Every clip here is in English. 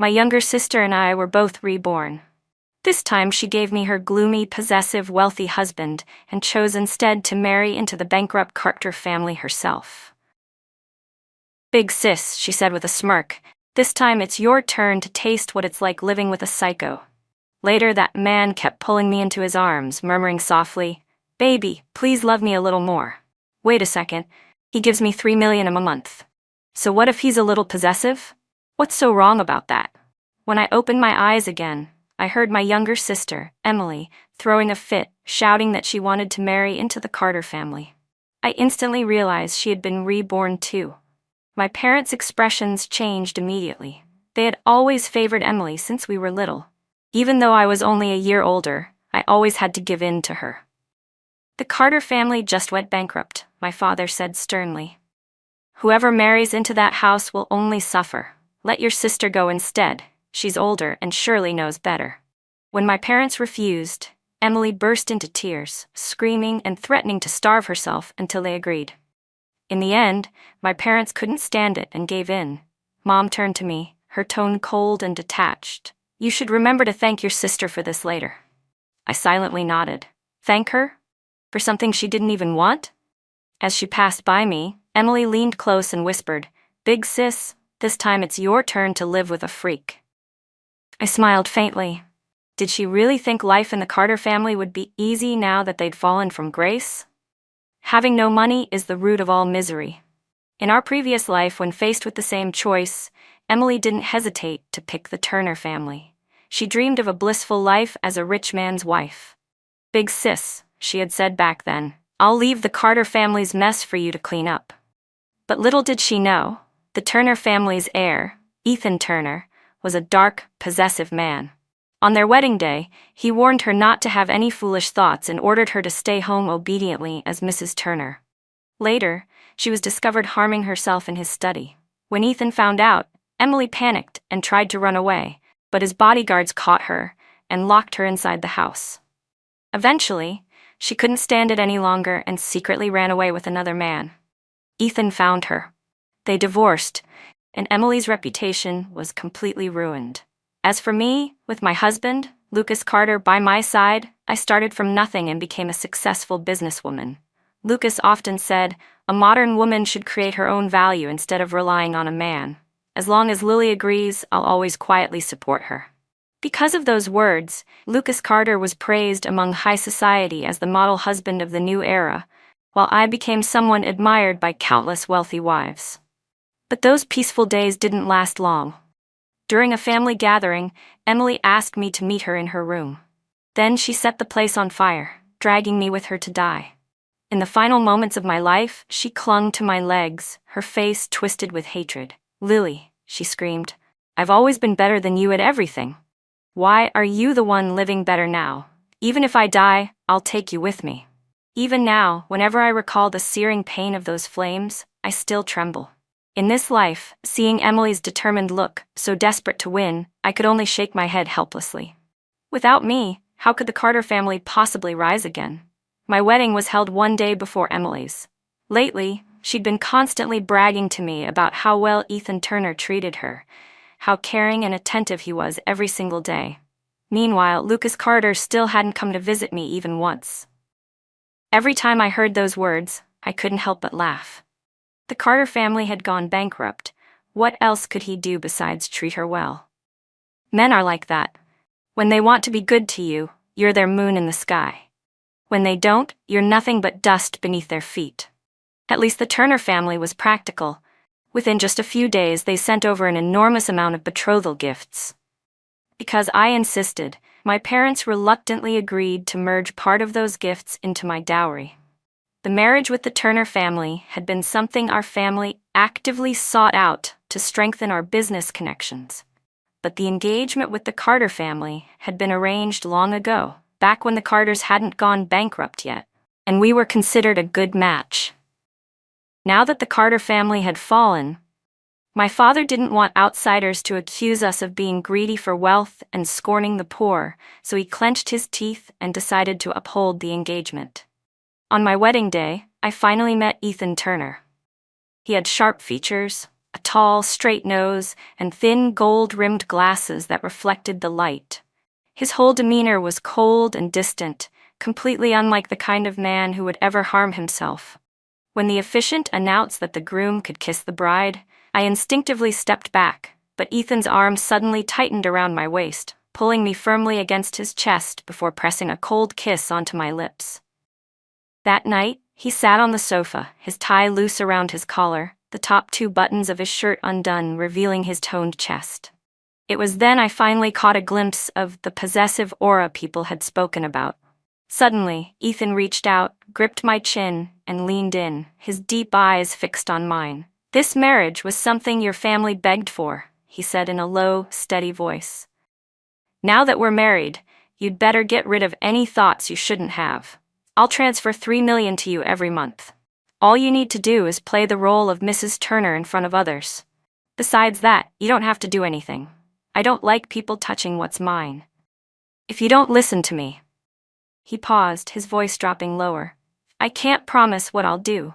My younger sister and I were both reborn. This time she gave me her gloomy, possessive, wealthy husband and chose instead to marry into the bankrupt Carter family herself. "Big sis," she said with a smirk, "this time it's your turn to taste what it's like living with a psycho." Later, that man kept pulling me into his arms, murmuring softly, "Baby, please love me a little more." Wait a second, he gives me $3 million a month. So what if he's a little possessive? What's so wrong about that? When I opened my eyes again, I heard my younger sister, Emily, throwing a fit, shouting that she wanted to marry into the Carter family. I instantly realized she had been reborn too. My parents' expressions changed immediately. They had always favored Emily since we were little. Even though I was only a year older, I always had to give in to her. "The Carter family just went bankrupt," my father said sternly. "Whoever marries into that house will only suffer. Let your sister go instead. She's older and surely knows better." When my parents refused, Emily burst into tears, screaming and threatening to starve herself until they agreed. In the end, my parents couldn't stand it and gave in. Mom turned to me, her tone cold and detached. "You should remember to thank your sister for this later." I silently nodded. Thank her? For something she didn't even want? As she passed by me, Emily leaned close and whispered, "Big sis, this time it's your turn to live with a freak." I smiled faintly. Did she really think life in the Carter family would be easy now that they'd fallen from grace? Having no money is the root of all misery. In our previous life, when faced with the same choice, Emily didn't hesitate to pick the Turner family. She dreamed of a blissful life as a rich man's wife. "Big sis," she had said back then, "I'll leave the Carter family's mess for you to clean up." But little did she know, the Turner family's heir, Ethan Turner, was a dark, possessive man. On their wedding day, he warned her not to have any foolish thoughts and ordered her to stay home obediently as Mrs. Turner. Later, she was discovered harming herself in his study. When Ethan found out, Emily panicked and tried to run away, but his bodyguards caught her and locked her inside the house. Eventually, she couldn't stand it any longer and secretly ran away with another man. Ethan found her. They divorced, and Emily's reputation was completely ruined. As for me, with my husband, Lucas Carter, by my side, I started from nothing and became a successful businesswoman. Lucas often said, "A modern woman should create her own value instead of relying on a man. As long as Lily agrees, I'll always quietly support her." Because of those words, Lucas Carter was praised among high society as the model husband of the new era, while I became someone admired by countless wealthy wives. But those peaceful days didn't last long. During a family gathering, Emily asked me to meet her in her room. Then she set the place on fire, dragging me with her to die. In the final moments of my life, she clung to my legs, her face twisted with hatred. "Lily," she screamed, "I've always been better than you at everything. Why are you the one living better now? Even if I die, I'll take you with me." Even now, whenever I recall the searing pain of those flames, I still tremble. In this life, seeing Emily's determined look, so desperate to win, I could only shake my head helplessly. Without me, how could the Carter family possibly rise again? My wedding was held one day before Emily's. Lately, she'd been constantly bragging to me about how well Ethan Turner treated her, how caring and attentive he was every single day. Meanwhile, Lucas Carter still hadn't come to visit me even once. Every time I heard those words, I couldn't help but laugh. The Carter family had gone bankrupt. What else could he do besides treat her well? Men are like that. When they want to be good to you, you're their moon in the sky. When they don't, you're nothing but dust beneath their feet. At least the Turner family was practical. Within just a few days, they sent over an enormous amount of betrothal gifts. Because I insisted, my parents reluctantly agreed to merge part of those gifts into my dowry. The marriage with the Turner family had been something our family actively sought out to strengthen our business connections. But the engagement with the Carter family had been arranged long ago, back when the Carters hadn't gone bankrupt yet, and we were considered a good match. Now that the Carter family had fallen, my father didn't want outsiders to accuse us of being greedy for wealth and scorning the poor, so he clenched his teeth and decided to uphold the engagement. On my wedding day, I finally met Ethan Turner. He had sharp features, a tall, straight nose, and thin, gold-rimmed glasses that reflected the light. His whole demeanor was cold and distant, completely unlike the kind of man who would ever harm himself. When the officiant announced that the groom could kiss the bride, I instinctively stepped back, but Ethan's arm suddenly tightened around my waist, pulling me firmly against his chest before pressing a cold kiss onto my lips. That night, he sat on the sofa, his tie loose around his collar, the top 2 buttons of his shirt undone, revealing his toned chest. It was then I finally caught a glimpse of the possessive aura people had spoken about. Suddenly, Ethan reached out, gripped my chin, and leaned in, his deep eyes fixed on mine. "This marriage was something your family begged for," he said in a low, steady voice. "Now that we're married, you'd better get rid of any thoughts you shouldn't have. I'll transfer $3 million to you every month. All you need to do is play the role of Mrs. Turner in front of others. Besides that, you don't have to do anything. I don't like people touching what's mine. If you don't listen to me..." He paused, his voice dropping lower. "I can't promise what I'll do."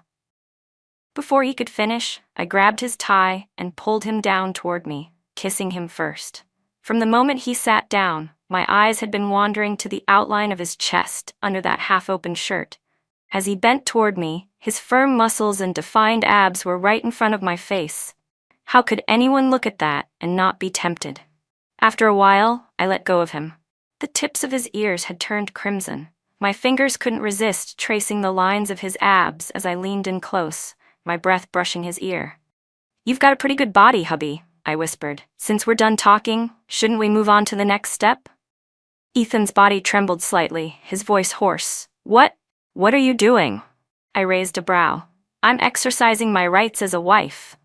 Before he could finish, I grabbed his tie and pulled him down toward me, kissing him first. From the moment he sat down, my eyes had been wandering to the outline of his chest under that half-open shirt. As he bent toward me, his firm muscles and defined abs were right in front of my face. How could anyone look at that and not be tempted? After a while, I let go of him. The tips of his ears had turned crimson. My fingers couldn't resist tracing the lines of his abs as I leaned in close, my breath brushing his ear. "You've got a pretty good body, hubby," I whispered. "Since we're done talking, shouldn't we move on to the next step?" Ethan's body trembled slightly, his voice hoarse. What are you doing?" I raised a brow. "I'm exercising my rights as a wife."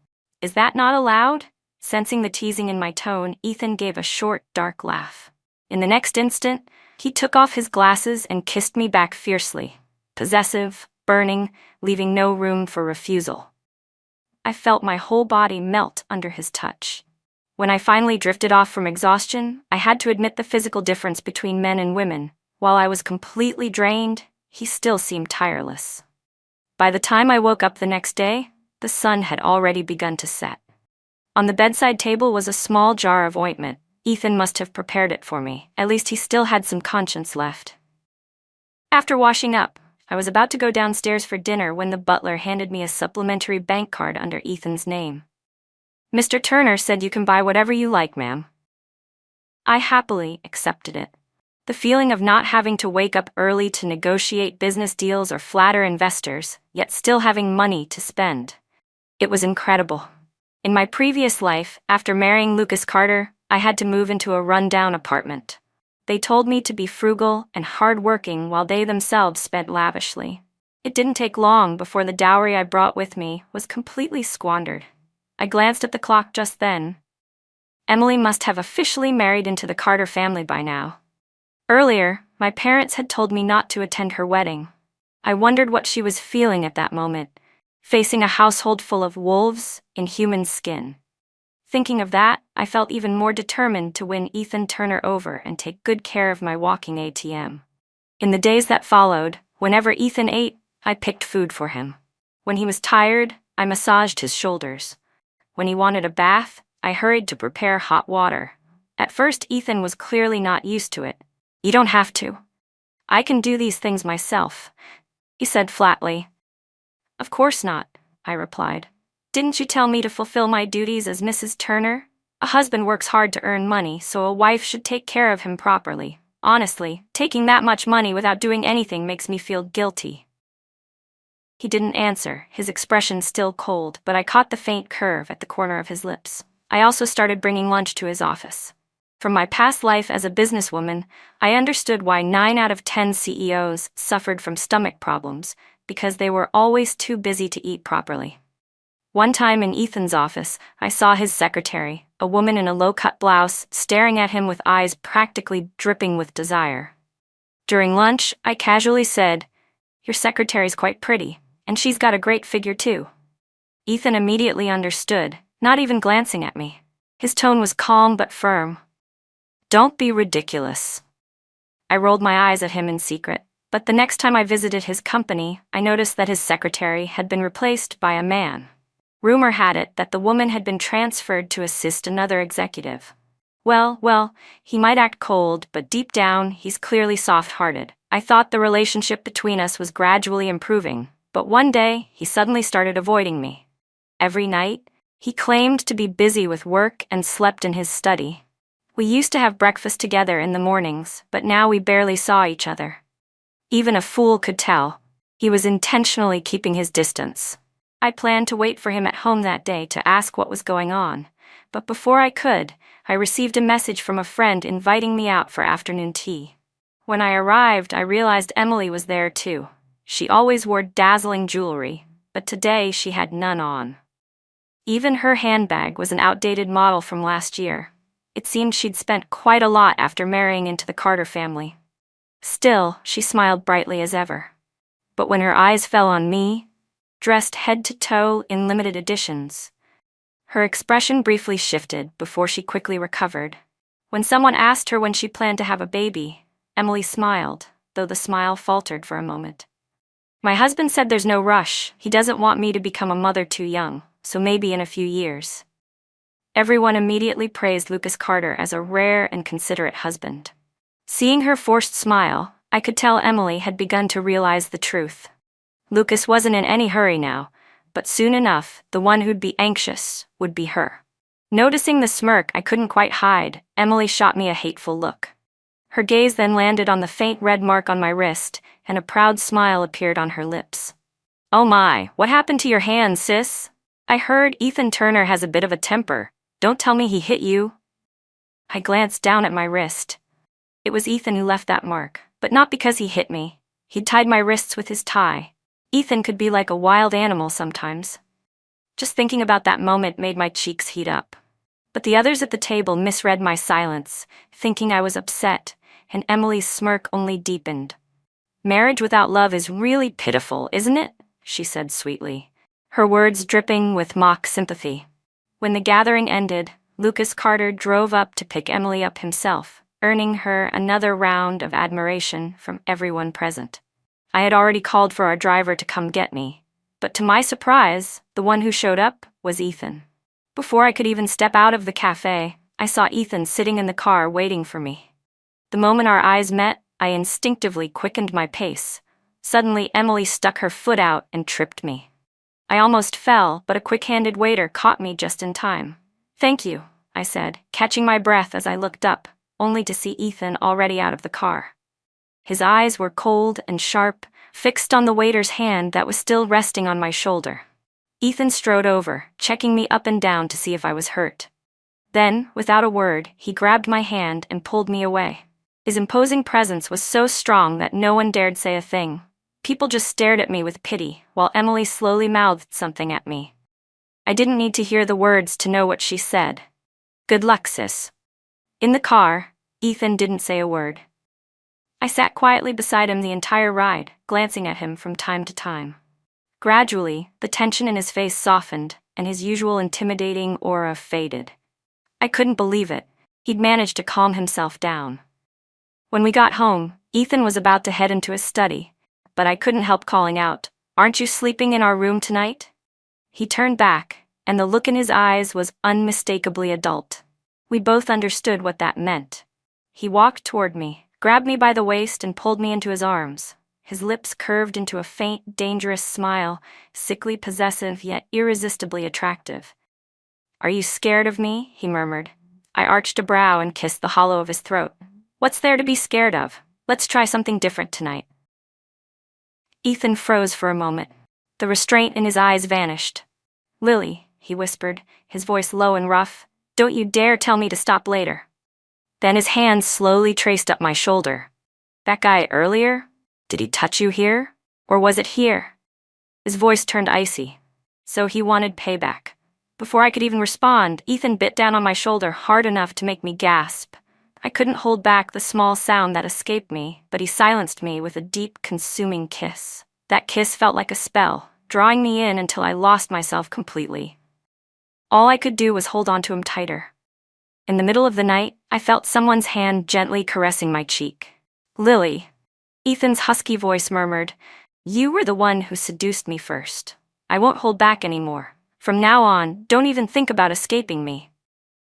"Is that not allowed?" Sensing the teasing in my tone, Ethan gave a short, dark laugh. In the next instant, he took off his glasses and kissed me back fiercely, possessive, burning, leaving no room for refusal. I felt my whole body melt under his touch. When I finally drifted off from exhaustion, I had to admit the physical difference between men and women. While I was completely drained, he still seemed tireless. By the time I woke up the next day, the sun had already begun to set. On the bedside table was a small jar of ointment. Ethan must have prepared it for me. At least he still had some conscience left. After washing up, I was about to go downstairs for dinner when the butler handed me a supplementary bank card under Ethan's name. "Mr. Turner said you can buy whatever you like, ma'am." I happily accepted it. The feeling of not having to wake up early to negotiate business deals or flatter investors, yet still having money to spend. It was incredible. In my previous life, after marrying Lucas Carter, I had to move into a run-down apartment. They told me to be frugal and hard-working while they themselves spent lavishly. It didn't take long before the dowry I brought with me was completely squandered. I glanced at the clock just then. Emily must have officially married into the Carter family by now. Earlier, my parents had told me not to attend her wedding. I wondered what she was feeling at that moment, facing a household full of wolves in human skin. Thinking of that, I felt even more determined to win Ethan Turner over and take good care of my walking ATM. In the days that followed, whenever Ethan ate, I picked food for him. When he was tired, I massaged his shoulders. When he wanted a bath, I hurried to prepare hot water. At first, Ethan was clearly not used to it. "You don't have to. I can do these things myself," he said flatly. "Of course not," I replied. "Didn't you tell me to fulfill my duties as Mrs. Turner? A husband works hard to earn money, so a wife should take care of him properly. Honestly, taking that much money without doing anything makes me feel guilty." He didn't answer, his expression still cold, but I caught the faint curve at the corner of his lips. I also started bringing lunch to his office. From my past life as a businesswoman, I understood why 9 out of 10 CEOs suffered from stomach problems, because they were always too busy to eat properly. One time in Ethan's office, I saw his secretary, a woman in a low-cut blouse, staring at him with eyes practically dripping with desire. During lunch, I casually said, "Your secretary's quite pretty, and she's got a great figure too." Ethan immediately understood, not even glancing at me. His tone was calm but firm. "Don't be ridiculous." I rolled my eyes at him in secret, but the next time I visited his company, I noticed that his secretary had been replaced by a man. Rumor had it that the woman had been transferred to assist another executive. Well, he might act cold, but deep down, he's clearly soft-hearted. I thought the relationship between us was gradually improving, but one day, he suddenly started avoiding me. Every night, he claimed to be busy with work and slept in his study. We used to have breakfast together in the mornings, but now we barely saw each other. Even a fool could tell. He was intentionally keeping his distance. I planned to wait for him at home that day to ask what was going on, but before I could, I received a message from a friend inviting me out for afternoon tea. When I arrived, I realized Emily was there too. She always wore dazzling jewelry, but today she had none on. Even her handbag was an outdated model from last year. It seemed she'd spent quite a lot after marrying into the Carter family. Still, she smiled brightly as ever. But when her eyes fell on me, dressed head to toe in limited editions, her expression briefly shifted before she quickly recovered. When someone asked her when she planned to have a baby, Emily smiled, though the smile faltered for a moment. My husband said there's no rush. He doesn't want me to become a mother too young, so maybe in a few years. Everyone immediately praised Lucas Carter as a rare and considerate husband. Seeing her forced smile, I could tell Emily had begun to realize the truth. Lucas wasn't in any hurry now, but soon enough, the one who'd be anxious would be her. Noticing the smirk I couldn't quite hide, Emily shot me a hateful look. Her gaze then landed on the faint red mark on my wrist, and a proud smile appeared on her lips. Oh my, what happened to your hands, sis? I heard Ethan Turner has a bit of a temper. Don't tell me he hit you. I glanced down at my wrist. It was Ethan who left that mark, but not because he hit me. He'd tied my wrists with his tie. Ethan could be like a wild animal sometimes. Just thinking about that moment made my cheeks heat up. But the others at the table misread my silence, thinking I was upset, and Emily's smirk only deepened. Marriage without love is really pitiful, isn't it? She said sweetly, her words dripping with mock sympathy. When the gathering ended, Lucas Carter drove up to pick Emily up himself, earning her another round of admiration from everyone present. I had already called for our driver to come get me, but to my surprise, the one who showed up was Ethan. Before I could even step out of the cafe, I saw Ethan sitting in the car waiting for me. The moment our eyes met, I instinctively quickened my pace. Suddenly, Emily stuck her foot out and tripped me. I almost fell, but a quick-handed waiter caught me just in time. Thank you, I said, catching my breath as I looked up, only to see Ethan already out of the car. His eyes were cold and sharp, fixed on the waiter's hand that was still resting on my shoulder. Ethan strode over, checking me up and down to see if I was hurt. Then, without a word, he grabbed my hand and pulled me away. His imposing presence was so strong that no one dared say a thing. People just stared at me with pity, while Emily slowly mouthed something at me. I didn't need to hear the words to know what she said. Good luck, sis. In the car, Ethan didn't say a word. I sat quietly beside him the entire ride, glancing at him from time to time. Gradually, the tension in his face softened, and his usual intimidating aura faded. I couldn't believe it. He'd managed to calm himself down. When we got home, Ethan was about to head into his study, but I couldn't help calling out, "Aren't you sleeping in our room tonight?" He turned back, and the look in his eyes was unmistakably adult. We both understood what that meant. He walked toward me, grabbed me by the waist and pulled me into his arms. His lips curved into a faint, dangerous smile, sickly possessive yet irresistibly attractive. "Are you scared of me?" he murmured. I arched a brow and kissed the hollow of his throat. "What's there to be scared of? Let's try something different tonight." Ethan froze for a moment. The restraint in his eyes vanished. "Lily," he whispered, his voice low and rough, "don't you dare tell me to stop later." Then his hand slowly traced up my shoulder. "That guy earlier? Did he touch you here? Or was it here?" His voice turned icy. So he wanted payback. Before I could even respond, Ethan bit down on my shoulder hard enough to make me gasp. I couldn't hold back the small sound that escaped me, but he silenced me with a deep, consuming kiss. That kiss felt like a spell, drawing me in until I lost myself completely. All I could do was hold on to him tighter. In the middle of the night, I felt someone's hand gently caressing my cheek. "Lily," Ethan's husky voice murmured, "you were the one who seduced me first. I won't hold back anymore. From now on, don't even think about escaping me."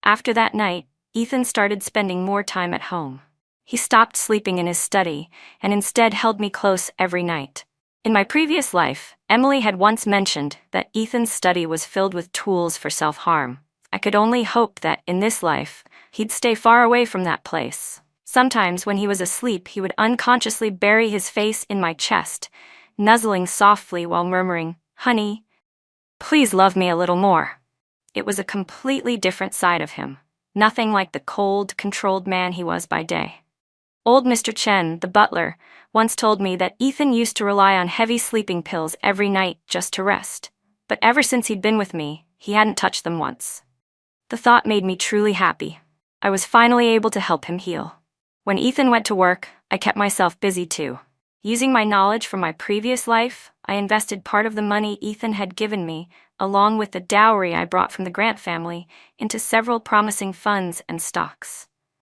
After that night, Ethan started spending more time at home. He stopped sleeping in his study and instead held me close every night. In my previous life, Emily had once mentioned that Ethan's study was filled with tools for self-harm. I could only hope that, in this life, he'd stay far away from that place. Sometimes when he was asleep, he would unconsciously bury his face in my chest, nuzzling softly while murmuring, "Honey, please love me a little more." It was a completely different side of him, nothing like the cold, controlled man he was by day. Old Mr. Chen, the butler, once told me that Ethan used to rely on heavy sleeping pills every night just to rest, but ever since he'd been with me, he hadn't touched them once. The thought made me truly happy. I was finally able to help him heal. When Ethan went to work, I kept myself busy too. Using my knowledge from my previous life, I invested part of the money Ethan had given me, along with the dowry I brought from the Grant family, into several promising funds and stocks.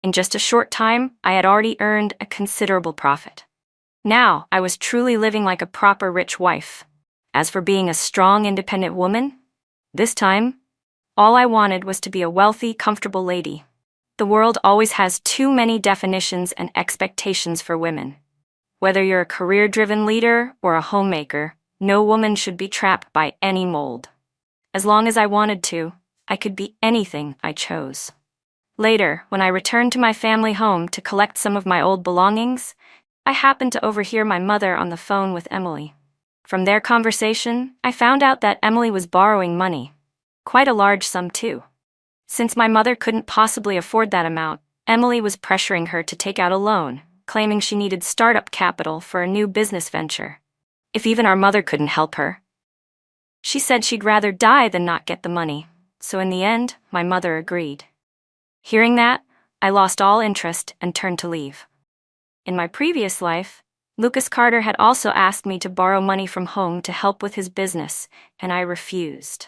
In just a short time, I had already earned a considerable profit. Now, I was truly living like a proper rich wife. As for being a strong, independent woman, this time, all I wanted was to be a wealthy, comfortable lady. The world always has too many definitions and expectations for women. Whether you're a career-driven leader or a homemaker, no woman should be trapped by any mold. As long as I wanted to, I could be anything I chose. Later, when I returned to my family home to collect some of my old belongings, I happened to overhear my mother on the phone with Emily. From their conversation, I found out that Emily was borrowing money. Quite a large sum too. Since my mother couldn't possibly afford that amount, Emily was pressuring her to take out a loan, claiming she needed startup capital for a new business venture. If even our mother couldn't help her. She said she'd rather die than not get the money, so in the end, my mother agreed. Hearing that, I lost all interest and turned to leave. In my previous life, Lucas Carter had also asked me to borrow money from home to help with his business, and I refused.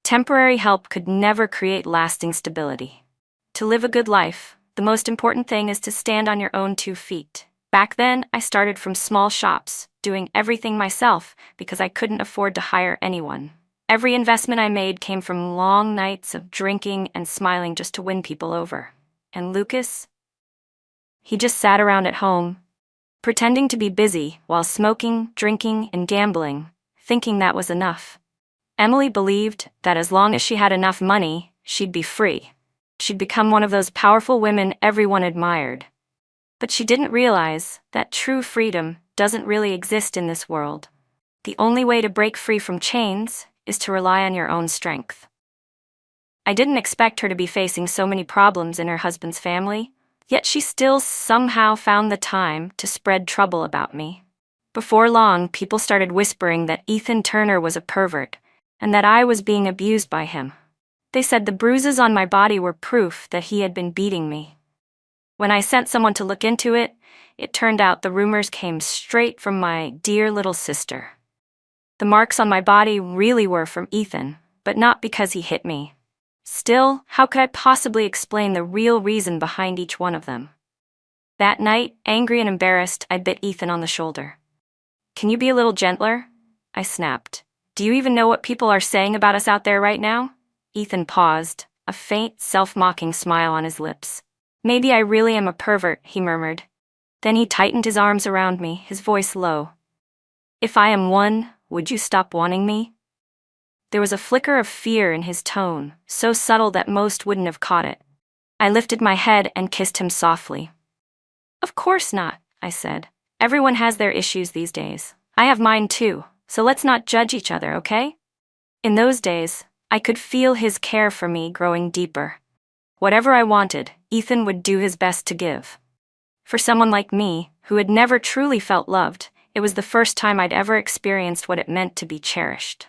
Temporary help could never create lasting stability. To live a good life, the most important thing is to stand on your own 2 feet. Back then, I started from small shops, doing everything myself because I couldn't afford to hire anyone. Every investment I made came from long nights of drinking and smiling just to win people over. And Lucas? He just sat around at home, pretending to be busy while smoking, drinking, and gambling, thinking that was enough. Emily believed that as long as she had enough money, she'd be free. She'd become one of those powerful women everyone admired. But she didn't realize that true freedom doesn't really exist in this world. The only way to break free from chains is to rely on your own strength. I didn't expect her to be facing so many problems in her husband's family, yet she still somehow found the time to spread trouble about me. Before long, people started whispering that Ethan Turner was a pervert, and that I was being abused by him. They said the bruises on my body were proof that he had been beating me. When I sent someone to look into it, it turned out the rumors came straight from my dear little sister. The marks on my body really were from Ethan, but not because he hit me. Still, how could I possibly explain the real reason behind each one of them? That night, angry and embarrassed, I bit Ethan on the shoulder. "Can you be a little gentler?" I snapped. "Do you even know what people are saying about us out there right now?" Ethan paused, a faint, self-mocking smile on his lips. "Maybe I really am a pervert," he murmured. Then he tightened his arms around me, his voice low. "If I am one, would you stop wanting me?" There was a flicker of fear in his tone, so subtle that most wouldn't have caught it. I lifted my head and kissed him softly. "Of course not," I said. "Everyone has their issues these days. I have mine too, so let's not judge each other, okay?" In those days, I could feel his care for me growing deeper. Whatever I wanted, Ethan would do his best to give. For someone like me, who had never truly felt loved, it was the first time I'd ever experienced what it meant to be cherished.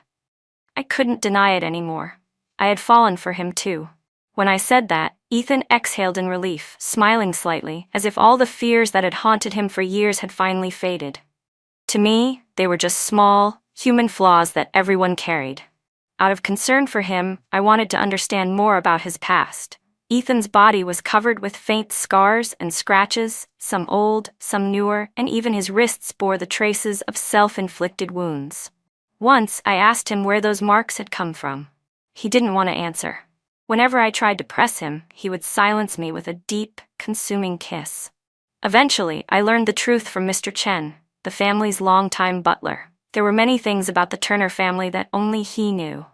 I couldn't deny it anymore. I had fallen for him too. When I said that, Ethan exhaled in relief, smiling slightly, as if all the fears that had haunted him for years had finally faded. To me, they were just small, human flaws that everyone carried. Out of concern for him, I wanted to understand more about his past. Ethan's body was covered with faint scars and scratches, some old, some newer, and even his wrists bore the traces of self-inflicted wounds. Once, I asked him where those marks had come from. He didn't want to answer. Whenever I tried to press him, he would silence me with a deep, consuming kiss. Eventually, I learned the truth from Mr. Chen, the family's longtime butler. There were many things about the Turner family that only he knew.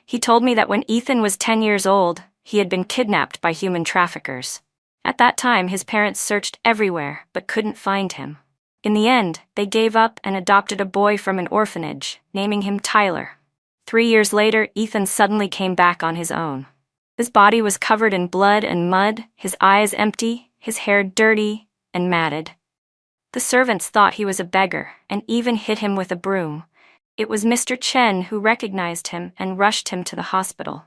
He told me that when Ethan was 10 years old, he had been kidnapped by human traffickers. At that time, his parents searched everywhere but couldn't find him. In the end, they gave up and adopted a boy from an orphanage, naming him Tyler. 3 years later, Ethan suddenly came back on his own. His body was covered in blood and mud, his eyes empty, his hair dirty and matted. The servants thought he was a beggar and even hit him with a broom. It was Mr. Chen who recognized him and rushed him to the hospital.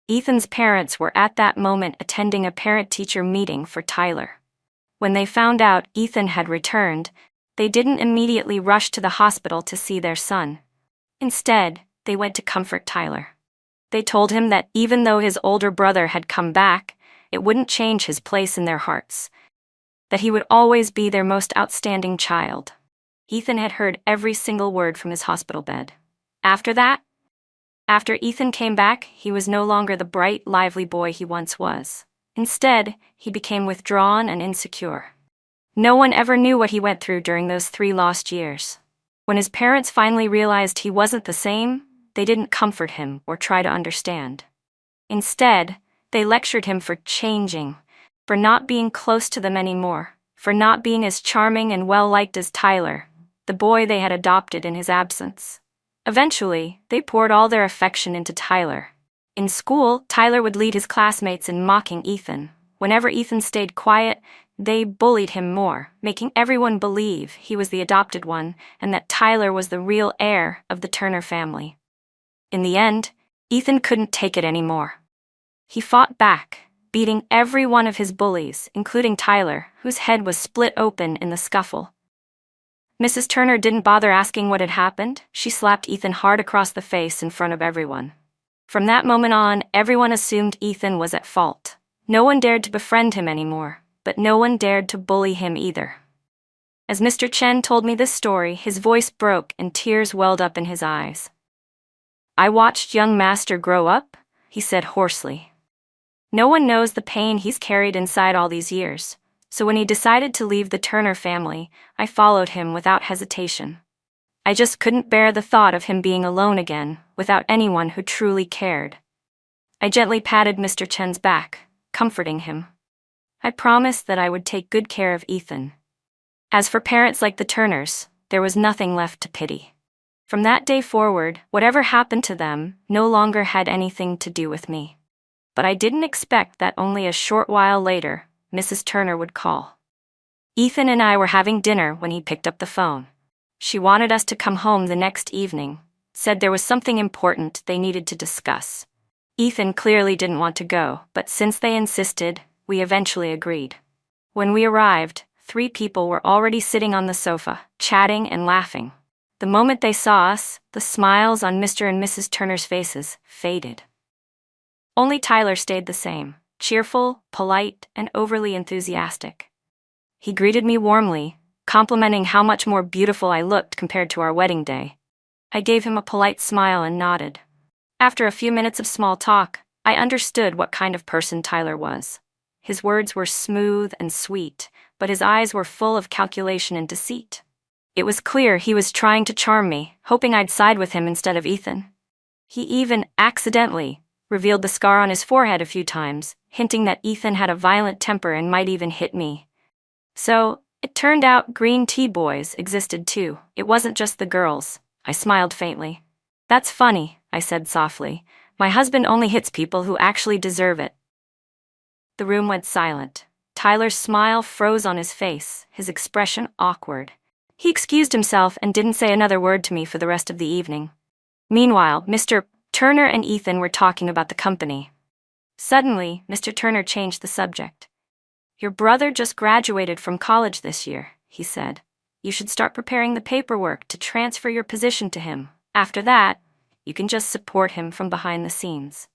Ethan's parents were at that moment attending a parent-teacher meeting for Tyler. When they found out Ethan had returned, they didn't immediately rush to the hospital to see their son. Instead, they went to comfort Tyler. They told him that even though his older brother had come back, it wouldn't change his place in their hearts, that he would always be their most outstanding child. Ethan had heard every single word from his hospital bed. After Ethan came back, he was no longer the bright, lively boy he once was. Instead, he became withdrawn and insecure. No one ever knew what he went through during those 3 lost years. When his parents finally realized he wasn't the same, they didn't comfort him or try to understand. Instead, they lectured him for changing, for not being close to them anymore, for not being as charming and well-liked as Tyler, the boy they had adopted in his absence. Eventually, they poured all their affection into Tyler. In school, Tyler would lead his classmates in mocking Ethan. Whenever Ethan stayed quiet, they bullied him more, making everyone believe he was the adopted one and that Tyler was the real heir of the Turner family. In the end, Ethan couldn't take it anymore. He fought back, beating every one of his bullies, including Tyler, whose head was split open in the scuffle. Mrs. Turner didn't bother asking what had happened. She slapped Ethan hard across the face in front of everyone. From that moment on, everyone assumed Ethan was at fault. No one dared to befriend him anymore, but no one dared to bully him either. As Mr. Chen told me this story, his voice broke and tears welled up in his eyes. "I watched young master grow up," he said hoarsely. "No one knows the pain he's carried inside all these years. So when he decided to leave the Turner family, I followed him without hesitation. I just couldn't bear the thought of him being alone again, without anyone who truly cared." I gently patted Mr. Chen's back, comforting him. I promised that I would take good care of Ethan. As for parents like the Turners, there was nothing left to pity. From that day forward, whatever happened to them no longer had anything to do with me. But I didn't expect that only a short while later, Mrs. Turner would call. Ethan and I were having dinner when he picked up the phone. She wanted us to come home the next evening, said there was something important they needed to discuss. Ethan clearly didn't want to go, but since they insisted, we eventually agreed. When we arrived, 3 people were already sitting on the sofa, chatting and laughing. The moment they saw us, the smiles on Mr. and Mrs. Turner's faces faded. Only Tyler stayed the same, cheerful, polite, and overly enthusiastic. He greeted me warmly, complimenting how much more beautiful I looked compared to our wedding day. I gave him a polite smile and nodded. After a few minutes of small talk, I understood what kind of person Tyler was. His words were smooth and sweet, but his eyes were full of calculation and deceit. It was clear he was trying to charm me, hoping I'd side with him instead of Ethan. He even, accidentally, revealed the scar on his forehead a few times, hinting that Ethan had a violent temper and might even hit me. So, it turned out green tea boys existed too. It wasn't just the girls. I smiled faintly. "That's funny," I said softly. "My husband only hits people who actually deserve it." The room went silent. Tyler's smile froze on his face, his expression awkward. He excused himself and didn't say another word to me for the rest of the evening. Meanwhile, Mr. Turner and Ethan were talking about the company. Suddenly, Mr. Turner changed the subject. "Your brother just graduated from college this year," he said. "You should start preparing the paperwork to transfer your position to him. After that, you can just support him from behind the scenes."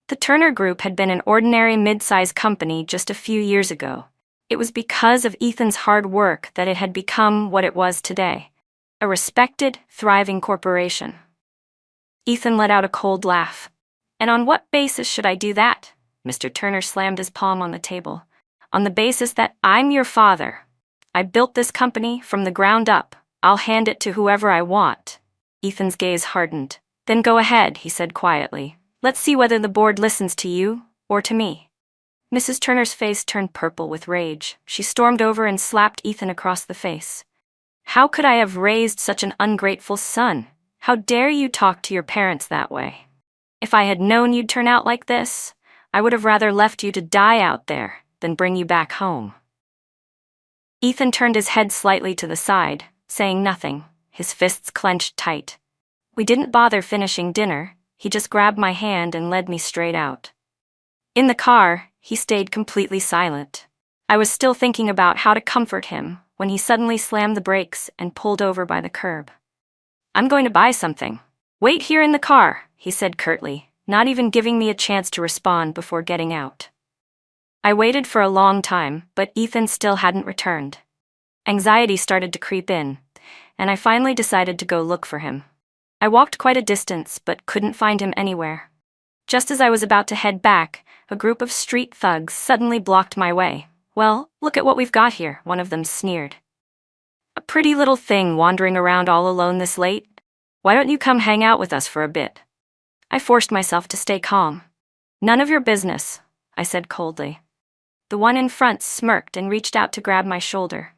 The Turner Group had been an ordinary mid-sized company just a few years ago. It was because of Ethan's hard work that it had become what it was today, a respected, thriving corporation. Ethan let out a cold laugh. And on what basis should I do that? Mr. Turner slammed his palm on the table. On the basis that I'm your father. I built this company from the ground up. I'll hand it to whoever I want. Ethan's gaze hardened. Then go ahead, he said quietly. Let's see whether the board listens to you or to me. Mrs. Turner's face turned purple with rage. She stormed over and slapped Ethan across the face. How could I have raised such an ungrateful son? How dare you talk to your parents that way? If I had known you'd turn out like this, I would have rather left you to die out there than bring you back home. Ethan turned his head slightly to the side, saying nothing, his fists clenched tight. We didn't bother finishing dinner. He just grabbed my hand and led me straight out. In the car, he stayed completely silent. I was still thinking about how to comfort him when he suddenly slammed the brakes and pulled over by the curb. I'm going to buy something. Wait here in the car, he said curtly, not even giving me a chance to respond before getting out. I waited for a long time, but Ethan still hadn't returned. Anxiety started to creep in, and I finally decided to go look for him. I walked quite a distance, but couldn't find him anywhere. Just as I was about to head back, a group of street thugs suddenly blocked my way. Well, look at what we've got here, one of them sneered. A pretty little thing wandering around all alone this late? Why don't you come hang out with us for a bit? I forced myself to stay calm. None of your business, I said coldly. The one in front smirked and reached out to grab my shoulder.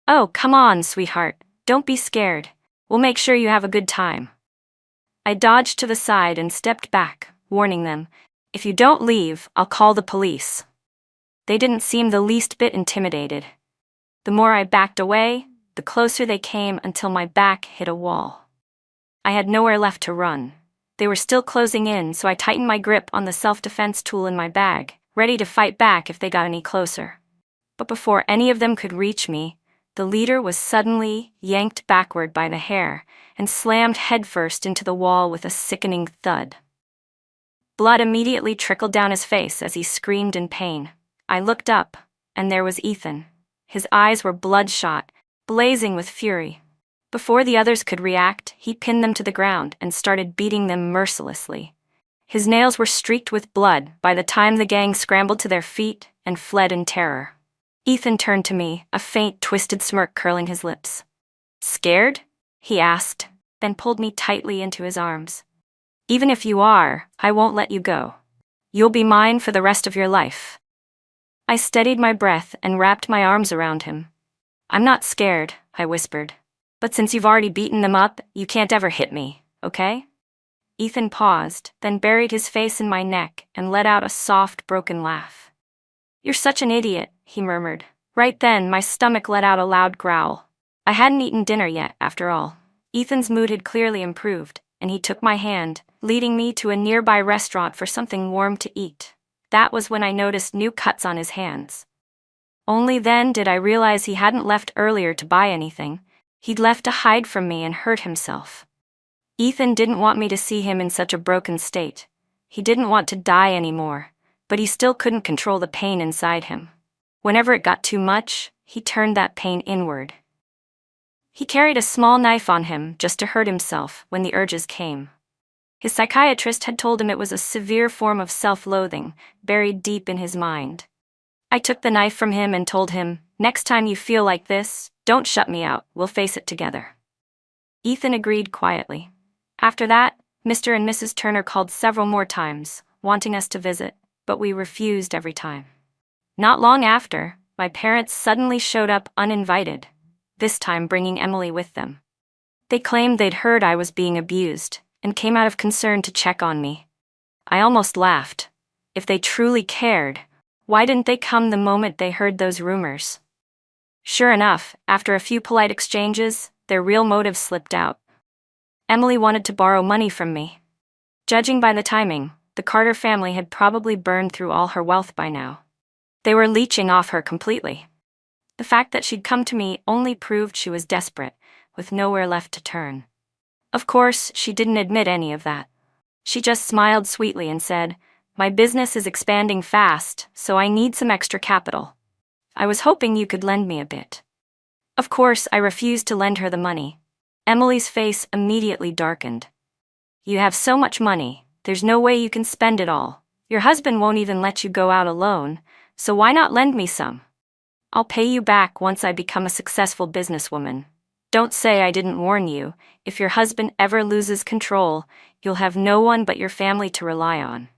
Oh, come on, sweetheart. Don't be scared. We'll make sure you have a good time. I dodged to the side and stepped back, warning them, if you don't leave, I'll call the police. They didn't seem the least bit intimidated. The more I backed away, the closer they came until my back hit a wall. I had nowhere left to run. They were still closing in, so I tightened my grip on the self-defense tool in my bag, ready to fight back if they got any closer. But before any of them could reach me, the leader was suddenly yanked backward by the hair and slammed headfirst into the wall with a sickening thud. Blood immediately trickled down his face as he screamed in pain. I looked up, and there was Ethan. His eyes were bloodshot, blazing with fury. Before the others could react, he pinned them to the ground and started beating them mercilessly. His nails were streaked with blood by the time the gang scrambled to their feet and fled in terror. Ethan turned to me, a faint, twisted smirk curling his lips. Scared? He asked, then pulled me tightly into his arms. Even if you are, I won't let you go. You'll be mine for the rest of your life. I steadied my breath and wrapped my arms around him. I'm not scared, I whispered. But since you've already beaten them up, you can't ever hit me, okay? Ethan paused, then buried his face in my neck and let out a soft, broken laugh. You're such an idiot, he murmured. Right then, my stomach let out a loud growl. I hadn't eaten dinner yet, after all. Ethan's mood had clearly improved, and he took my hand, leading me to a nearby restaurant for something warm to eat. That was when I noticed new cuts on his hands. Only then did I realize he hadn't left earlier to buy anything. He'd left to hide from me and hurt himself. Ethan didn't want me to see him in such a broken state. He didn't want to die anymore, but he still couldn't control the pain inside him. Whenever it got too much, he turned that pain inward. He carried a small knife on him just to hurt himself when the urges came. His psychiatrist had told him it was a severe form of self-loathing, buried deep in his mind. I took the knife from him and told him, next time you feel like this, don't shut me out, we'll face it together. Ethan agreed quietly. After that, Mr. and Mrs. Turner called several more times, wanting us to visit, but we refused every time. Not long after, my parents suddenly showed up uninvited, this time bringing Emily with them. They claimed they'd heard I was being abused, and came out of concern to check on me. I almost laughed. If they truly cared, why didn't they come the moment they heard those rumors? Sure enough, after a few polite exchanges, their real motives slipped out. Emily wanted to borrow money from me. Judging by the timing, the Carter family had probably burned through all her wealth by now. They were leeching off her completely. The fact that she'd come to me only proved she was desperate, with nowhere left to turn. Of course, she didn't admit any of that. She just smiled sweetly and said, "My business is expanding fast, so I need some extra capital. I was hoping you could lend me a bit." Of course, I refused to lend her the money. Emily's face immediately darkened. "You have so much money, There's no way you can spend it all. Your husband won't even let you go out alone, so why not lend me some? I'll pay you back once I become a successful businesswoman. Don't say I didn't warn you. If your husband ever loses control, you'll have no one but your family to rely on.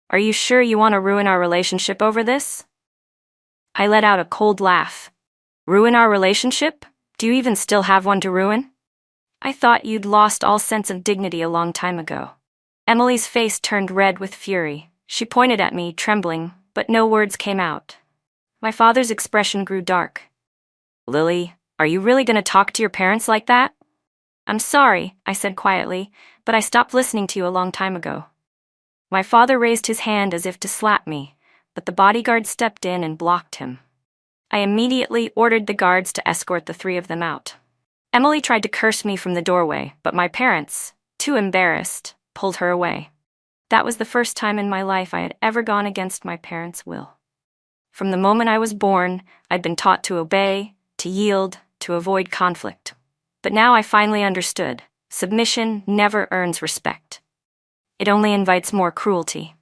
Are you sure you want to ruin our relationship over this? I let out a cold laugh. Ruin our relationship? Do you even still have one to ruin? I thought you'd lost all sense of dignity a long time ago. Emily's face turned red with fury. She pointed at me, trembling, but no words came out. My father's expression grew dark. Lily, are you really going to talk to your parents like that? I'm sorry, I said quietly, but I stopped listening to you a long time ago. My father raised his hand as if to slap me, but the bodyguard stepped in and blocked him. I immediately ordered the guards to escort the three of them out. Emily tried to curse me from the doorway, but my parents, too embarrassed, pulled her away. That was the first time in my life I had ever gone against my parents' will. From the moment I was born, I'd been taught to obey, to yield, to avoid conflict. But now I finally understood. Submission never earns respect. It only invites more cruelty.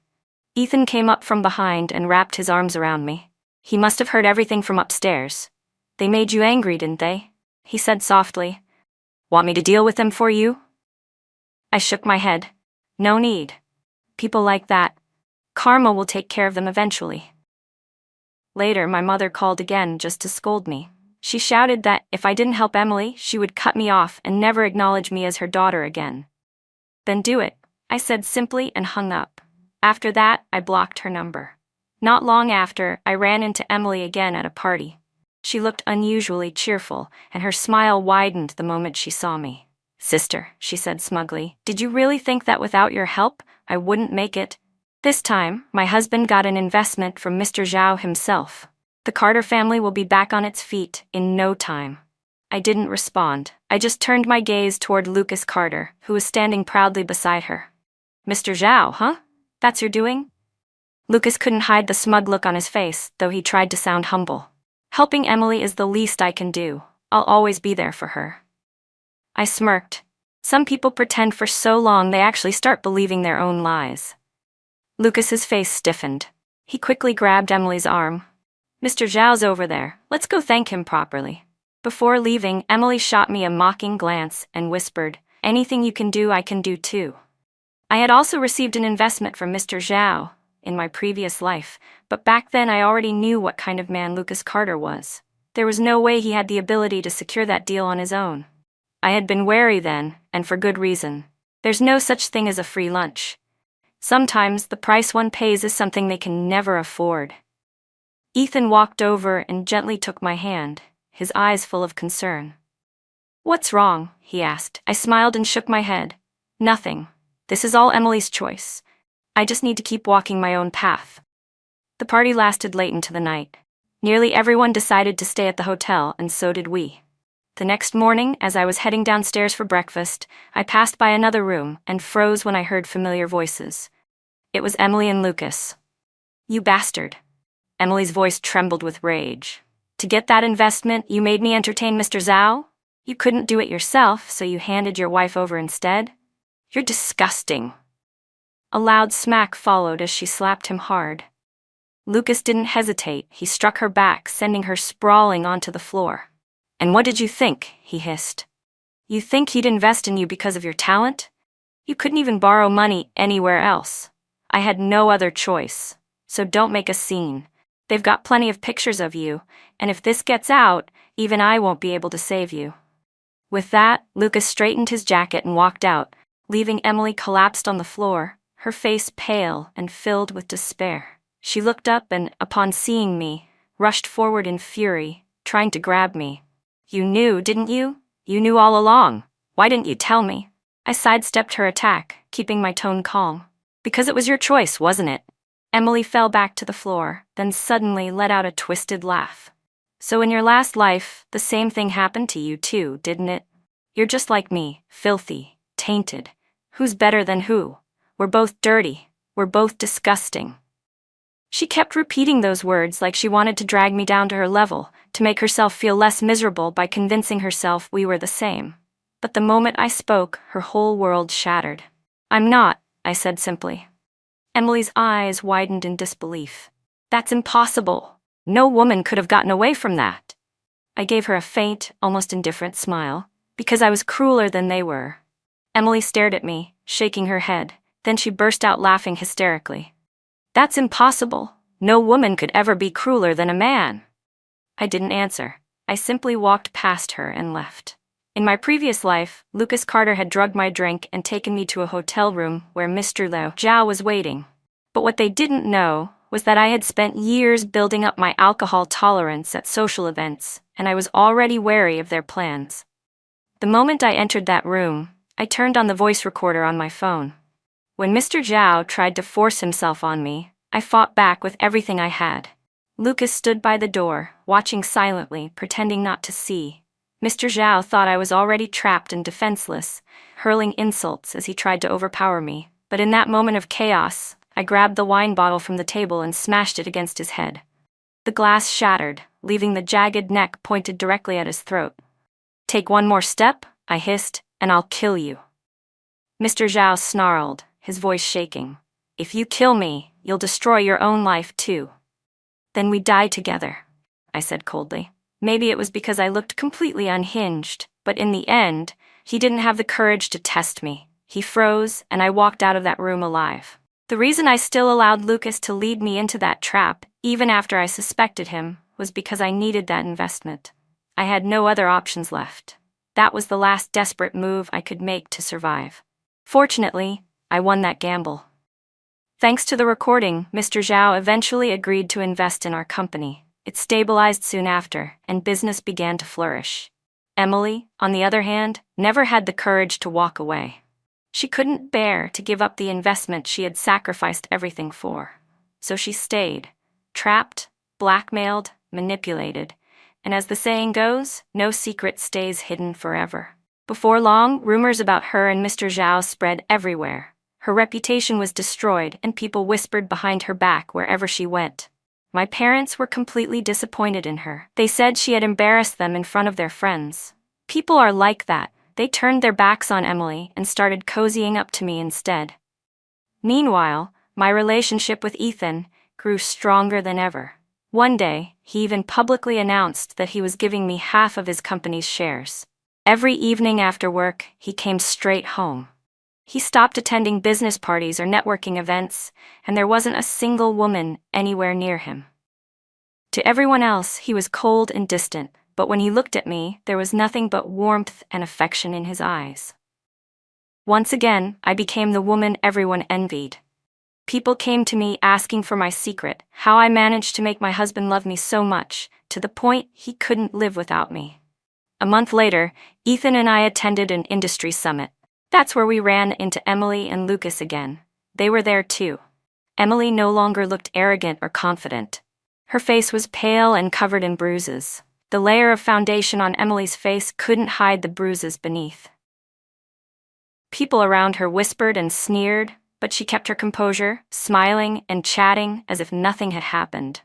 Ethan came up from behind and wrapped his arms around me. He must have heard everything from upstairs. They made you angry, didn't they? He said softly. Want me to deal with them for you? I shook my head. No need. People like that. Karma will take care of them eventually. Later, my mother called again just to scold me. She shouted that if I didn't help Emily, she would cut me off and never acknowledge me as her daughter again. Then do it, I said simply and hung up. After that, I blocked her number. Not long after, I ran into Emily again at a party. She looked unusually cheerful, and her smile widened the moment she saw me. Sister, she said smugly, did you really think that without your help, I wouldn't make it? This time, my husband got an investment from Mr. Zhao himself. The Carter family will be back on its feet in no time. I didn't respond. I just turned my gaze toward Lucas Carter, who was standing proudly beside her. Mr. Zhao, huh? That's your doing? Lucas couldn't hide the smug look on his face, though he tried to sound humble. Helping Emily is the least I can do. I'll always be there for her. I smirked. Some people pretend for so long they actually start believing their own lies. Lucas's face stiffened. He quickly grabbed Emily's arm. Mr. Zhao's over there. Let's go thank him properly. Before leaving, Emily shot me a mocking glance and whispered, anything you can do, I can do too. I had also received an investment from Mr. Zhao in my previous life, but back then I already knew what kind of man Lucas Carter was. There was no way he had the ability to secure that deal on his own. I had been wary then, and for good reason. There's no such thing as a free lunch. Sometimes the price one pays is something they can never afford. Ethan walked over and gently took my hand, his eyes full of concern. What's wrong? He asked. I smiled and shook my head. Nothing. This is all Emily's choice. I just need to keep walking my own path. The party lasted late into the night. Nearly everyone decided to stay at the hotel, and so did we. The next morning, as I was heading downstairs for breakfast, I passed by another room and froze when I heard familiar voices. It was Emily and Lucas. You bastard. Emily's voice trembled with rage. To get that investment, you made me entertain Mr. Zhao? You couldn't do it yourself, so you handed your wife over instead? You're disgusting. A loud smack followed as she slapped him hard. Lucas didn't hesitate. He struck her back, sending her sprawling onto the floor. And what did you think? He hissed. You think he'd invest in you because of your talent? You couldn't even borrow money anywhere else. I had no other choice. So don't make a scene. They've got plenty of pictures of you, and if this gets out, even I won't be able to save you. With that, Lucas straightened his jacket and walked out, leaving Emily collapsed on the floor, her face pale and filled with despair. She looked up and, upon seeing me, rushed forward in fury, trying to grab me. You knew, didn't you? You knew all along. Why didn't you tell me? I sidestepped her attack, keeping my tone calm. Because it was your choice, wasn't it? Emily fell back to the floor, then suddenly let out a twisted laugh. So in your last life, the same thing happened to you too, didn't it? You're just like me, filthy, tainted. Who's better than who? We're both dirty. We're both disgusting. She kept repeating those words like she wanted to drag me down to her level, to make herself feel less miserable by convincing herself we were the same. But the moment I spoke, her whole world shattered. I'm not, I said simply. Emily's eyes widened in disbelief. That's impossible. No woman could have gotten away from that. I gave her a faint, almost indifferent smile, because I was crueler than they were. Emily stared at me, shaking her head, then she burst out laughing hysterically. That's impossible. No woman could ever be crueler than a man. I didn't answer. I simply walked past her and left. In my previous life, Lucas Carter had drugged my drink and taken me to a hotel room where Mr. Liu Zhao was waiting. But what they didn't know was that I had spent years building up my alcohol tolerance at social events, and I was already wary of their plans. The moment I entered that room, I turned on the voice recorder on my phone. When Mr. Zhao tried to force himself on me, I fought back with everything I had. Lucas stood by the door, watching silently, pretending not to see. Mr. Zhao thought I was already trapped and defenseless, hurling insults as he tried to overpower me. But in that moment of chaos, I grabbed the wine bottle from the table and smashed it against his head. The glass shattered, leaving the jagged neck pointed directly at his throat. Take one more step, I hissed, and I'll kill you. Mr. Zhao snarled, his voice shaking. If you kill me, you'll destroy your own life too. Then we die together, I said coldly. Maybe it was because I looked completely unhinged, but in the end, he didn't have the courage to test me. He froze, and I walked out of that room alive. The reason I still allowed Lucas to lead me into that trap, even after I suspected him, was because I needed that investment. I had no other options left. That was the last desperate move I could make to survive. Fortunately, I won that gamble. Thanks to the recording, Mr. Zhao eventually agreed to invest in our company. It stabilized soon after, and business began to flourish. Emily, on the other hand, never had the courage to walk away. She couldn't bear to give up the investment she had sacrificed everything for. So she stayed, trapped, blackmailed, manipulated, and as the saying goes, no secret stays hidden forever. Before long, rumors about her and Mr. Zhao spread everywhere. Her reputation was destroyed, and people whispered behind her back wherever she went. My parents were completely disappointed in her. They said she had embarrassed them in front of their friends. People are like that. They turned their backs on Emily and started cozying up to me instead. Meanwhile, my relationship with Ethan grew stronger than ever. One day, he even publicly announced that he was giving me half of his company's shares. Every evening after work, he came straight home. He stopped attending business parties or networking events, and there wasn't a single woman anywhere near him. To everyone else, he was cold and distant, but when he looked at me, there was nothing but warmth and affection in his eyes. Once again, I became the woman everyone envied. People came to me asking for my secret, how I managed to make my husband love me so much, to the point he couldn't live without me. A month later, Ethan and I attended an industry summit. That's where we ran into Emily and Lucas again. They were there too. Emily no longer looked arrogant or confident. Her face was pale and covered in bruises. The layer of foundation on Emily's face couldn't hide the bruises beneath. People around her whispered and sneered, but she kept her composure, smiling and chatting as if nothing had happened.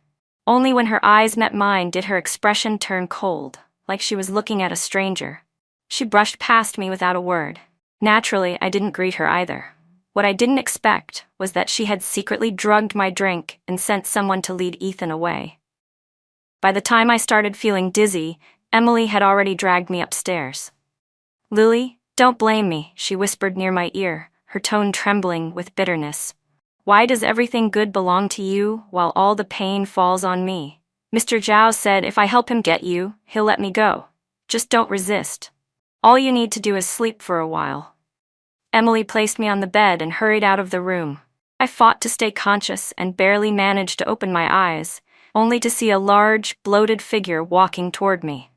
Only when her eyes met mine did her expression turn cold, like she was looking at a stranger. She brushed past me without a word. Naturally, I didn't greet her either. What I didn't expect was that she had secretly drugged my drink and sent someone to lead Ethan away. By the time I started feeling dizzy, Emily had already dragged me upstairs. "Lily, don't blame me," she whispered near my ear, her tone trembling with bitterness. "Why does everything good belong to you while all the pain falls on me? Mr. Zhao said if I help him get you, he'll let me go. Just don't resist. All you need to do is sleep for a while." Emily placed me on the bed and hurried out of the room. I fought to stay conscious and barely managed to open my eyes, only to see a large, bloated figure walking toward me.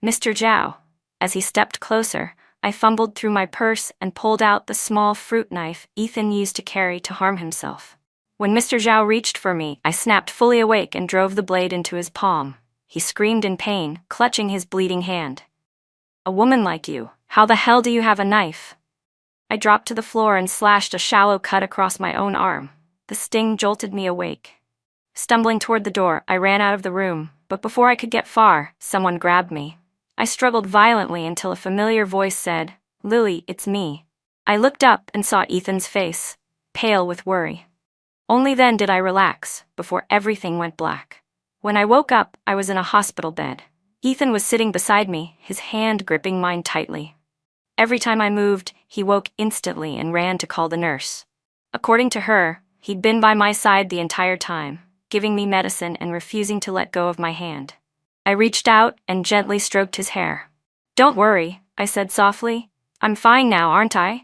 Mr. Zhao. As he stepped closer, I fumbled through my purse and pulled out the small fruit knife Ethan used to carry to harm himself. When Mr. Zhao reached for me, I snapped fully awake and drove the blade into his palm. He screamed in pain, clutching his bleeding hand. "A woman like you, how the hell do you have a knife?" I dropped to the floor and slashed a shallow cut across my own arm. The sting jolted me awake. Stumbling toward the door, I ran out of the room, but before I could get far, someone grabbed me. I struggled violently until a familiar voice said, "Lily, it's me." I looked up and saw Ethan's face, pale with worry. Only then did I relax, before everything went black. When I woke up, I was in a hospital bed. Ethan was sitting beside me, his hand gripping mine tightly. Every time I moved, he woke instantly and ran to call the nurse. According to her, he'd been by my side the entire time, giving me medicine and refusing to let go of my hand. I reached out and gently stroked his hair. "Don't worry," I said softly. "I'm fine now, aren't I?"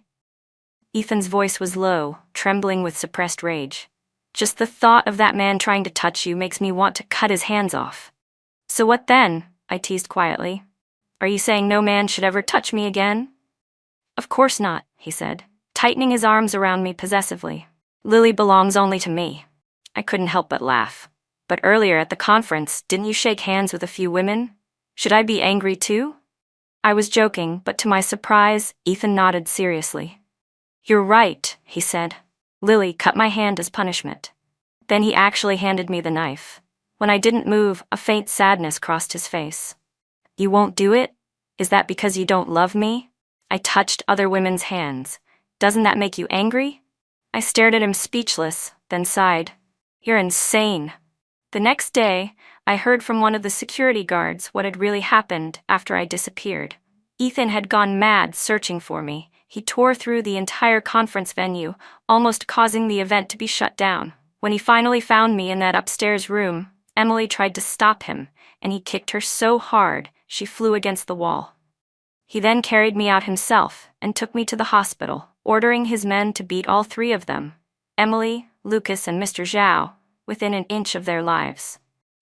Ethan's voice was low, trembling with suppressed rage. "Just the thought of that man trying to touch you makes me want to cut his hands off." "So what then?" I teased quietly. "Are you saying no man should ever touch me again?" "Of course not," he said, tightening his arms around me possessively. "Lily belongs only to me." I couldn't help but laugh. "But earlier at the conference, didn't you shake hands with a few women? Should I be angry too?" I was joking, but to my surprise, Ethan nodded seriously. "You're right," he said. "Lily cut my hand as punishment." Then he actually handed me the knife. When I didn't move, a faint sadness crossed his face. "You won't do it? Is that because you don't love me?" I touched other women's hands. "Doesn't that make you angry?" I stared at him speechless, then sighed. "You're insane." The next day, I heard from one of the security guards what had really happened after I disappeared. Ethan had gone mad searching for me. He tore through the entire conference venue, almost causing the event to be shut down. When he finally found me in that upstairs room, Emily tried to stop him, and he kicked her so hard she flew against the wall. He then carried me out himself and took me to the hospital, ordering his men to beat all three of them, Emily, Lucas, and Mr. Zhao, within an inch of their lives.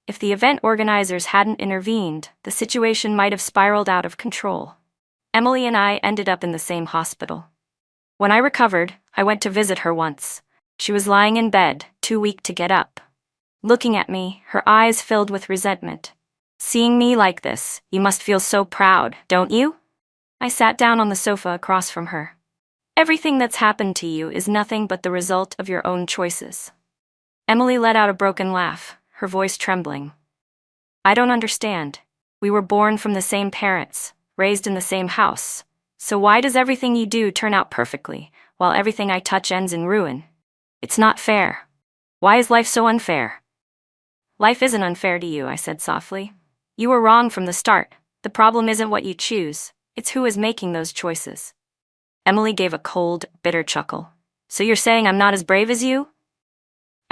If the event organizers hadn't intervened, the situation might have spiraled out of control. Emily and I ended up in the same hospital. When I recovered, I went to visit her once. She was lying in bed, too weak to get up. Looking at me, her eyes filled with resentment. "Seeing me like this, you must feel so proud, don't you?" I sat down on the sofa across from her. "Everything that's happened to you is nothing but the result of your own choices." Emily let out a broken laugh, her voice trembling. "I don't understand. We were born from the same parents, raised in the same house. So why does everything you do turn out perfectly, while everything I touch ends in ruin? It's not fair. Why is life so unfair?" "Life isn't unfair to you," I said softly. "You were wrong from the start. The problem isn't what you choose, it's who is making those choices." Emily gave a cold, bitter chuckle. "So you're saying I'm not as brave as you?"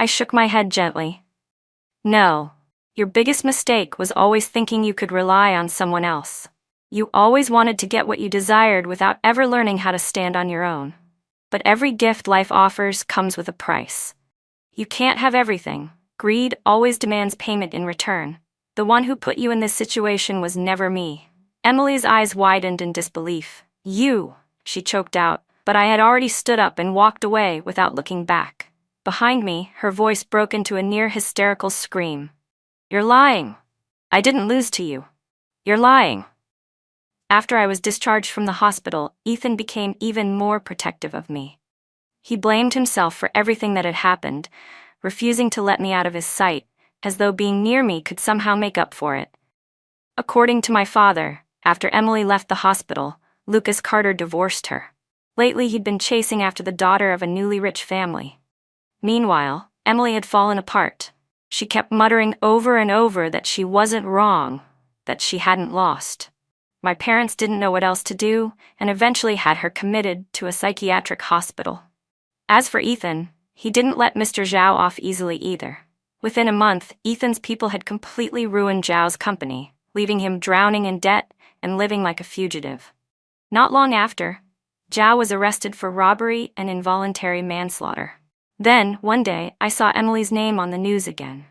I shook my head gently. "No. Your biggest mistake was always thinking you could rely on someone else. You always wanted to get what you desired without ever learning how to stand on your own. But every gift life offers comes with a price. You can't have everything. Greed always demands payment in return. The one who put you in this situation was never me." Emily's eyes widened in disbelief. "You," she choked out, but I had already stood up and walked away without looking back. Behind me, her voice broke into a near-hysterical scream. "You're lying. I didn't lose to you. You're lying." After I was discharged from the hospital, Ethan became even more protective of me. He blamed himself for everything that had happened, refusing to let me out of his sight, as though being near me could somehow make up for it. According to my father, after Emily left the hospital, Lucas Carter divorced her. Lately he'd been chasing after the daughter of a newly rich family. Meanwhile, Emily had fallen apart. She kept muttering over and over that she wasn't wrong, that she hadn't lost. My parents didn't know what else to do, and eventually had her committed to a psychiatric hospital. As for Ethan, he didn't let Mr. Zhao off easily either. Within a month, Ethan's people had completely ruined Zhao's company, leaving him drowning in debt and living like a fugitive. Not long after, Zhao was arrested for robbery and involuntary manslaughter. Then, one day, I saw Emily's name on the news again.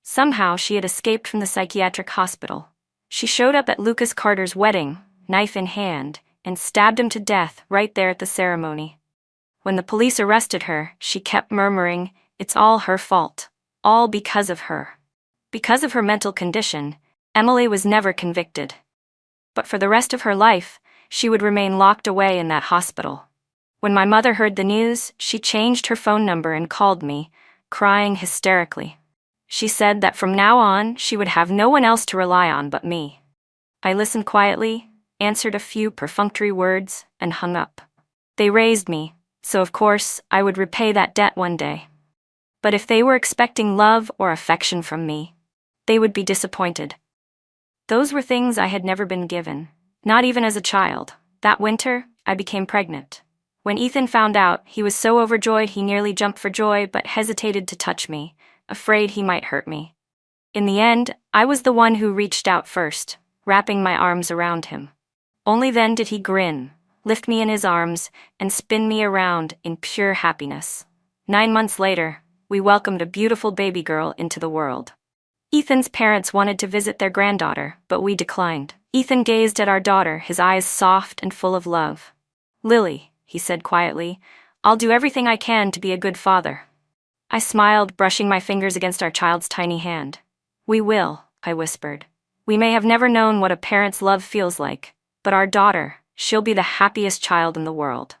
Somehow she had escaped from the psychiatric hospital. She showed up at Lucas Carter's wedding, knife in hand, and stabbed him to death right there at the ceremony. When the police arrested her, she kept murmuring, "It's all her fault. All because of her." Because of her mental condition, Emily was never convicted. But for the rest of her life, she would remain locked away in that hospital. When my mother heard the news, she changed her phone number and called me, crying hysterically. She said that from now on, she would have no one else to rely on but me. I listened quietly, answered a few perfunctory words, and hung up. They raised me, so of course I would repay that debt one day. But if they were expecting love or affection from me, they would be disappointed. Those were things I had never been given, not even as a child. That winter, I became pregnant. When Ethan found out, he was so overjoyed he nearly jumped for joy but hesitated to touch me, afraid he might hurt me. In the end, I was the one who reached out first, wrapping my arms around him. Only then did he grin, lift me in his arms, and spin me around in pure happiness. 9 months later, we welcomed a beautiful baby girl into the world. Ethan's parents wanted to visit their granddaughter, but we declined. Ethan gazed at our daughter, his eyes soft and full of love. "Lily," he said quietly, "I'll do everything I can to be a good father." I smiled, brushing my fingers against our child's tiny hand. "We will," I whispered. "We may have never known what a parent's love feels like, but our daughter, she'll be the happiest child in the world."